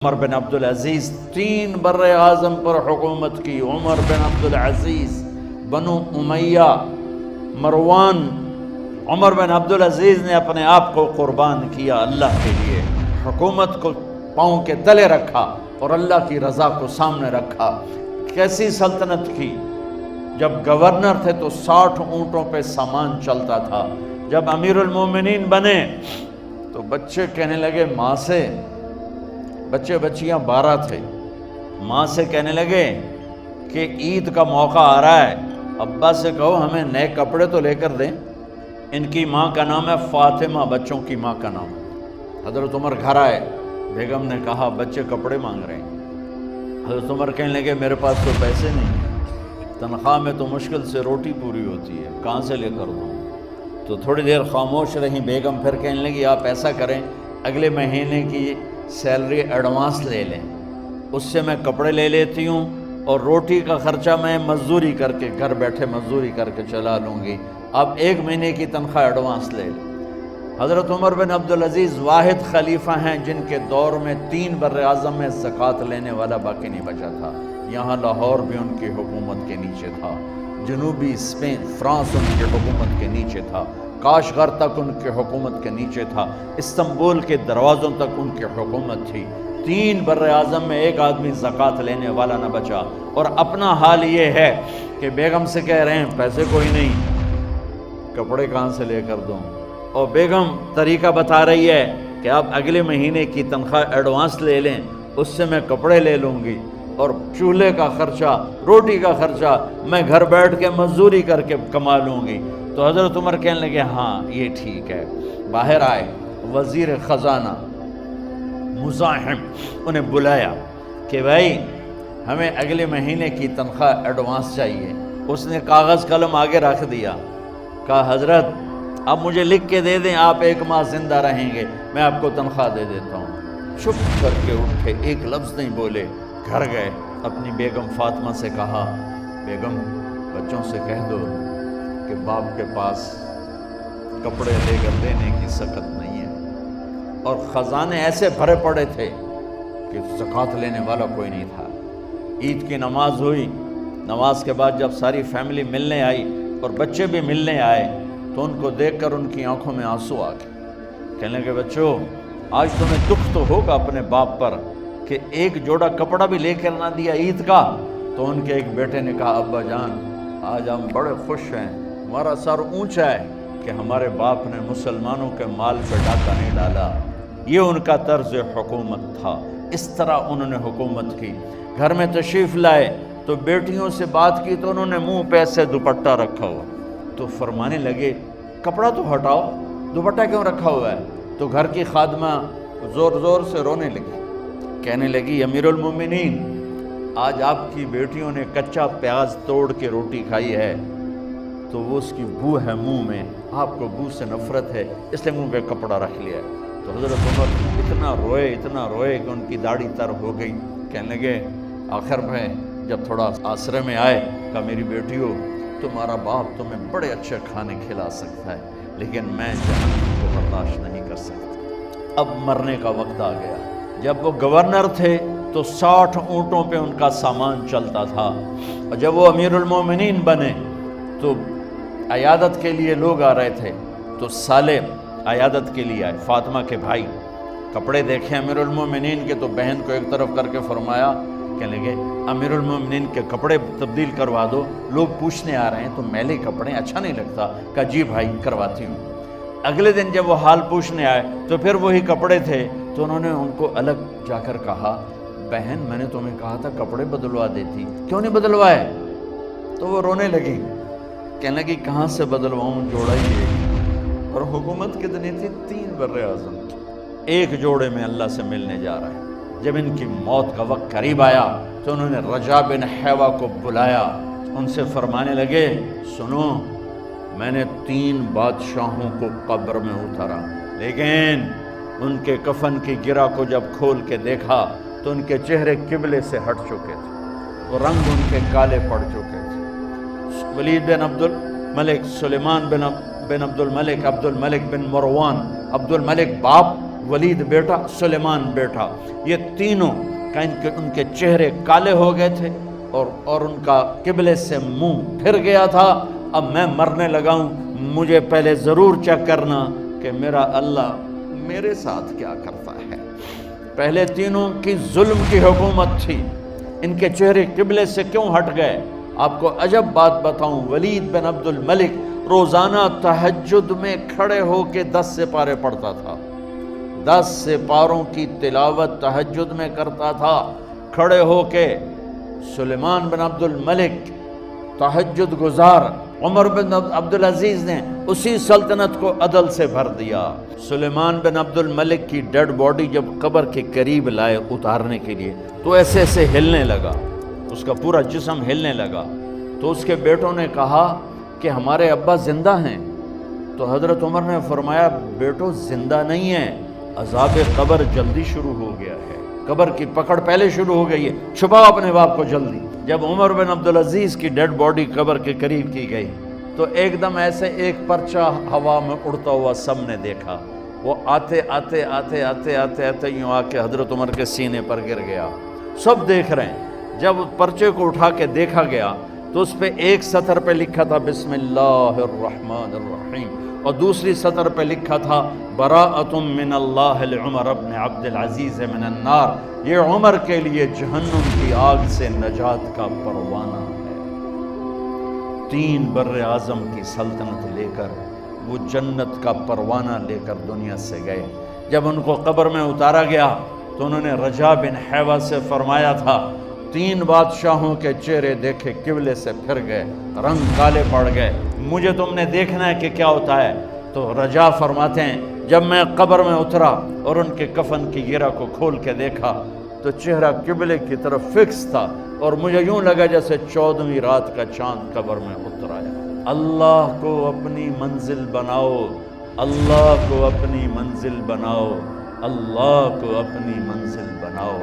عمر بن عبدالعزیز 3 بر اعظم پر حکومت کی۔ عمر بن عبدالعزیز، بنو امیہ، مروان۔ عمر بن عبدالعزیز نے اپنے آپ کو قربان کیا اللہ کے لیے، حکومت کو پاؤں کے تلے رکھا اور اللہ کی رضا کو سامنے رکھا۔ کیسی سلطنت کی؟ جب گورنر تھے تو 60 اونٹوں پہ سامان چلتا تھا۔ جب امیر المومنین بنے تو بچے کہنے لگے ماں سے، بچے بچیاں 12 تھے، ماں سے کہنے لگے کہ عید کا موقع آ رہا ہے، ابا سے کہو ہمیں نئے کپڑے تو لے کر دیں۔ ان کی ماں کا نام ہے فاطمہ، بچوں کی ماں کا نام۔ حضرت عمر گھر آئے، بیگم نے کہا بچے کپڑے مانگ رہے ہیں۔ حضرت عمر کہنے لگے میرے پاس تو پیسے نہیں، تنخواہ میں تو مشکل سے روٹی پوری ہوتی ہے، کہاں سے لے کر دوں؟ تو تھوڑی دیر خاموش رہیں بیگم، پھر کہنے لگی آپ ایسا کریں اگلے مہینے کی سیلری ایڈوانس لے لیں، اس سے میں کپڑے لے لیتی ہوں اور روٹی کا خرچہ میں مزدوری کر کے گھر بیٹھے مزدوری کر کے چلا لوں گی، آپ 1 مہینے کی تنخواہ ایڈوانس لے لیں۔ حضرت عمر بن عبدالعزیز واحد خلیفہ ہیں جن کے دور میں 3 بر اعظم میں زکوٰۃ لینے والا باقی نہیں بچا تھا۔ یہاں لاہور بھی ان کی حکومت کے نیچے تھا، جنوبی اسپین فرانس ان کی حکومت کے نیچے تھا، کاشغر تک ان کی حکومت کے نیچے تھا، استنبول کے دروازوں تک ان کی حکومت تھی۔ 3 بر اعظم میں ایک آدمی زکوٰۃ لینے والا نہ بچا۔ اور اپنا حال یہ ہے کہ بیگم سے کہہ رہے ہیں پیسے کوئی نہیں، کپڑے کہاں سے لے کر دوں؟ اور بیگم طریقہ بتا رہی ہے کہ آپ اگلے مہینے کی تنخواہ ایڈوانس لے لیں، اس سے میں کپڑے لے لوں گی اور چولہے کا خرچہ، روٹی کا خرچہ میں گھر بیٹھ کے مزدوری کر کے کما لوں گی۔ تو حضرت عمر کہنے لگے ہاں یہ ٹھیک ہے۔ باہر آئے وزیر خزانہ مزاحم، انہیں بلایا کہ بھائی ہمیں اگلے مہینے کی تنخواہ ایڈوانس چاہیے۔ اس نے کاغذ قلم آگے رکھ دیا، کہا حضرت آپ مجھے لکھ کے دے دیں، آپ 1 ماہ زندہ رہیں گے، میں آپ کو تنخواہ دے دیتا ہوں۔ چپ کر کے اٹھے، ایک لفظ نہیں بولے، گھر گئے، اپنی بیگم فاطمہ سے کہا بیگم بچوں سے کہہ دو کہ باپ کے پاس کپڑے لے کر دینے کی سخت نہیں ہے۔ اور خزانے ایسے بھرے پڑے تھے کہ زکوٰۃ لینے والا کوئی نہیں تھا۔ عید کی نماز ہوئی، نماز کے بعد جب ساری فیملی ملنے آئی اور بچے بھی ملنے آئے تو ان کو دیکھ کر ان کی آنکھوں میں آنسو آ گئے۔ کہنے لگے بچوں آج تمہیں دکھ تو ہوگا اپنے باپ پر کہ ایک جوڑا کپڑا بھی لے کر نہ دیا عید کا۔ تو ان کے ایک بیٹے نے کہا ابا جان آج ہم بڑے خوش ہیں، ہمارا سر اونچا ہے کہ ہمارے باپ نے مسلمانوں کے مال پہ ڈاکہ نہیں ڈالا۔ یہ ان کا طرز حکومت تھا، اس طرح انہوں نے حکومت کی۔ گھر میں تشریف لائے تو بیٹیوں سے بات کی تو انہوں نے منہ پہ سے دوپٹہ رکھا ہوا، تو فرمانے لگے کپڑا تو ہٹاؤ، دوپٹہ کیوں رکھا ہوا ہے؟ تو گھر کی خادمہ زور زور سے رونے لگی، کہنے لگی امیر المومنین آج آپ کی بیٹیوں نے کچا پیاز توڑ کے روٹی کھائی ہے تو وہ اس کی بو ہے منہ میں، آپ کو بو سے نفرت ہے اس لیے منہ پہ کپڑا رکھ لیا ہے۔ تو حضرت عمر اتنا روئے کہ ان کی داڑھی تر ہو گئی۔ کہنے لگے آخر میں جب تھوڑا آسرے میں آئے کہا میری بیٹیوں تمہارا باپ تمہیں بڑے اچھے کھانے کھلا سکتا ہے لیکن میں جہنم کو برداشت نہیں کر سکتا۔ اب مرنے کا وقت آ گیا۔ جب وہ گورنر تھے تو 60 اونٹوں پہ ان کا سامان چلتا تھا، اور جب وہ امیر المومنین بنے تو عیادت کے لیے لوگ آ رہے تھے تو سالے عیادت کے لیے آئے، فاطمہ کے بھائی۔ کپڑے دیکھے امیر المومنین کے تو بہن کو ایک طرف کر کے فرمایا، کہنے لگے امیر المومنین کے کپڑے تبدیل کروا دو، لوگ پوچھنے آ رہے ہیں تو میلے کپڑے اچھا نہیں لگتا۔ کہا جی بھائی کرواتی ہوں۔ اگلے دن جب وہ حال پوچھنے آئے تو پھر وہی کپڑے تھے، تو انہوں نے ان کو الگ جا کر کہا بہن میں نے تمہیں کہا تھا کپڑے بدلوا دیتی، کیوں نہیں بدلوائے؟ تو وہ رونے لگی، کہنے لگی کہاں سے بدلواؤں، جوڑا ہی ایک، اور حکومت کتنی تھی 3 بر اعظم، ایک جوڑے میں اللہ سے ملنے جا رہا ہے۔ جب ان کی موت کا وقت قریب آیا تو انہوں نے رجا بن حیوہ کو بلایا، ان سے فرمانے لگے سنو میں نے 3 بادشاہوں کو قبر میں اتارا، لیکن ان کے کفن کی گرہ کو جب کھول کے دیکھا تو ان کے چہرے قبلے سے ہٹ چکے تھے، وہ رنگ ان کے کالے پڑ چکے تھے۔ ولید بن عبد الملک، سلیمان بن عبد الملک، عبد الملک بن مروان، عبد الملک باپ ولید بیٹا، سلیمان بیٹا، یہ تینوں کا ان کے چہرے کالے ہو گئے تھے اور ان کا قبلے سے منہ پھر گیا تھا۔ اب میں مرنے لگا ہوں، مجھے پہلے ضرور چیک کرنا کہ میرا اللہ میرے ساتھ کیا کرتا ہے۔ پہلے تینوں کی ظلم کی حکومت تھی، ان کے چہرے قبلے سے کیوں ہٹ گئے؟ آپ کو عجب بات بتاؤں، ولید بن عبد الملک روزانہ تہجد میں کھڑے ہو کے 10 سپارے پڑھتا تھا، 10 سپاروں کی تلاوت تہجد میں کرتا تھا کھڑے ہو کے۔ سلیمان بن عبد الملک تہجد گزار، عمر بن عبدالعزیز نے اسی سلطنت کو عدل سے بھر دیا۔ سلیمان بن عبد الملک کی ڈیڈ باڈی جب قبر کے قریب لائے اتارنے کے لیے تو ایسے ایسے ہلنے لگا، اس کا پورا جسم ہلنے لگا۔ تو اس کے بیٹوں نے کہا کہ ہمارے ابا زندہ ہیں، تو حضرت عمر نے فرمایا بیٹو زندہ نہیں ہیں، عذاب قبر جلدی شروع ہو گیا ہے، قبر کی پکڑ پہلے شروع ہو گئی ہے، چھپاؤ اپنے باپ کو جلدی۔ جب عمر بن عبدالعزیز کی ڈیڈ باڈی قبر کے قریب کی گئی تو ایک دم ایسے ایک پرچہ ہوا میں اڑتا ہوا سب نے دیکھا، وہ آتے آتے آتے آتے آتے آتے یوں آ کے حضرت عمر کے سینے پر گر گیا۔ سب دیکھ رہے ہیں۔ جب پرچے کو اٹھا کے دیکھا گیا تو اس پہ ایک سطر پہ لکھا تھا بسم اللہ الرحمن الرحیم، اور دوسری سطر پہ لکھا تھا براءۃ من اللہ لعمر بن عبد العزیز من النار، یہ عمر کے لیے جہنم کی آگ سے نجات کا پروانہ ہے۔ 3 بر اعظم کی سلطنت لے کر وہ جنت کا پروانہ لے کر دنیا سے گئے۔ جب ان کو قبر میں اتارا گیا تو انہوں نے رجا بن حیوہ سے فرمایا تھا 3 بادشاہوں کے چہرے دیکھے قبلے سے پھر گئے، رنگ کالے پڑ گئے، مجھے تم نے دیکھنا ہے کہ کیا ہوتا ہے۔ تو رجا فرماتے ہیں جب میں قبر میں اترا اور ان کے کفن کی گرہ کو کھول کے دیکھا تو چہرہ قبلے کی طرف فکس تھا، اور مجھے یوں لگا جیسے 14ویں رات کا چاند قبر میں اتر آیا۔ اللہ کو اپنی منزل بناؤ، اللہ کو اپنی منزل بناؤ، اللہ کو اپنی منزل بناؤ۔